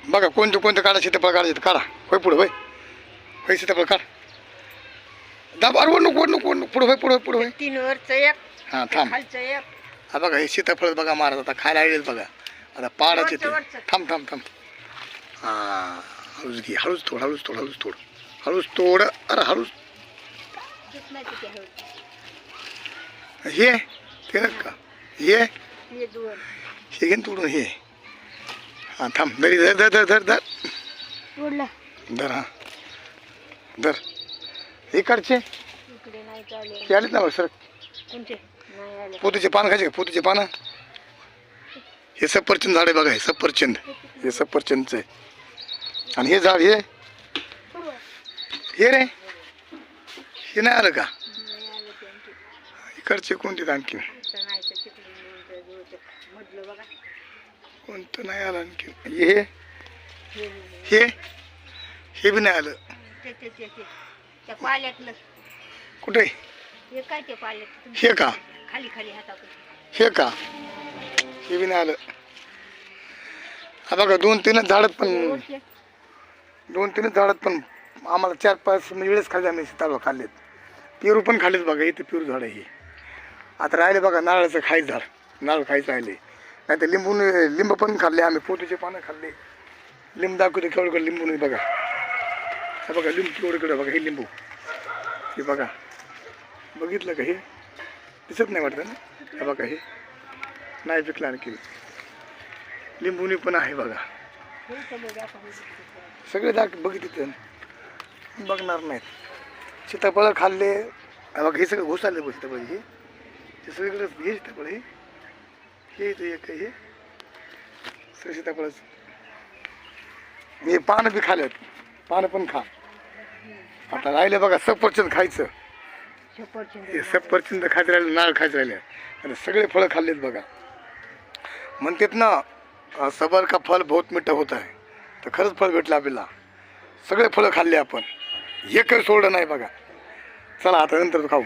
बघा कोणतं कोणतं काढा, सीताफळ काढायचं काढा. होय पुढं होय होय सीताफळ काढ. दाब अरे नको नको नको पुढं होय पुढं पुढं होय. 3 वरचं एक, हां थांब. खालचं एक. हा बघा हे सीताफळ बघा महाराज आता खायला आलेच बघा. आता पाडाचे ते. वरचं. थांब थांब थांब. हां हळूच घे, हळूच तोड हळूच तोड हळूच तोड हळूच तोड. अरे हळूच घेत नाही किती हळू. हे ते नका का हे हे 2. हे घेऊन तोडून हे. हां थांब दरी धर धर धर धर धर तोडला. धर. हां धर. इकडचे इकडे नाही चालेल. हे आलेत ना बघ सर. कोणते नाही आले. पोतीचे पानं खायचे का पोतीचे पानं. हे सफरचंद झाड आहे बघा. हे सफरचंद, हे सफरचंदचं आहे. आणि हे झाड हे रे हे नाही आलं का. नाही आले त्यांचे. इकडचे कोणते आणखी इथं नाही तर तिकडे मधलं बघा. कोणतं नाही आलं आणखी. हे हे हे हे बी नाही आलं. त्या पाल्यातलं. कुठे हे काय ते पाल्यात हे का खाली खाली हाताकडे. हे का हे बी नाही आलं. हा बघा 2-3 झाडात पण 2-3 झाडात पण आम्हाला 4-5 वेळेस खाल्ले आम्ही सीताफळ खाल्लेत. पेरू पण खाल्लेत बघा. इथे पेरू झाड आहे हे. आता राहिले बघा नारळाचं खायचं झाड. नारळ खायचं राहिले. नाही तर लिंबू पण खाल्ले आम्ही. पोतीचे पानं खाल्ले. लिंबू दाखवते केवढं लिंबू नाही बघा. हा बघा लिंबू केवढं बघा. हे लिंबू हे बघा. बघितलं का हे दिसत नाही वाटतं ना. हे बघा हे नाही पिकलं आणखी. लिंबूनी पण आहे बघा. सगळे दाख बघितले बघणार नाहीत. सीताफळ खाल्ले बघा. हे सगळं घुसाले बघ सीताफळ. हे सगळीकडे हे सीताफळ हे इथे एक हे सगळं सीताफळच. हे पानं बी खाल्यात. पानं पण खा. आता राहिले बघा सफरचंद खायचं. हे सफरचंद खायचं राहिलं. नारळ खायचं राहिले. आणि सगळे फळं खाल्लेत बघा. म्हणतात ना सबर का फल बहुत मिठा होता है. तर खरंच फळ भेटलं आपल्याला. सगळे फळं खाल्ले आपण. हे काही सोडलं नाही बघा. चला आता नंतर खाऊ.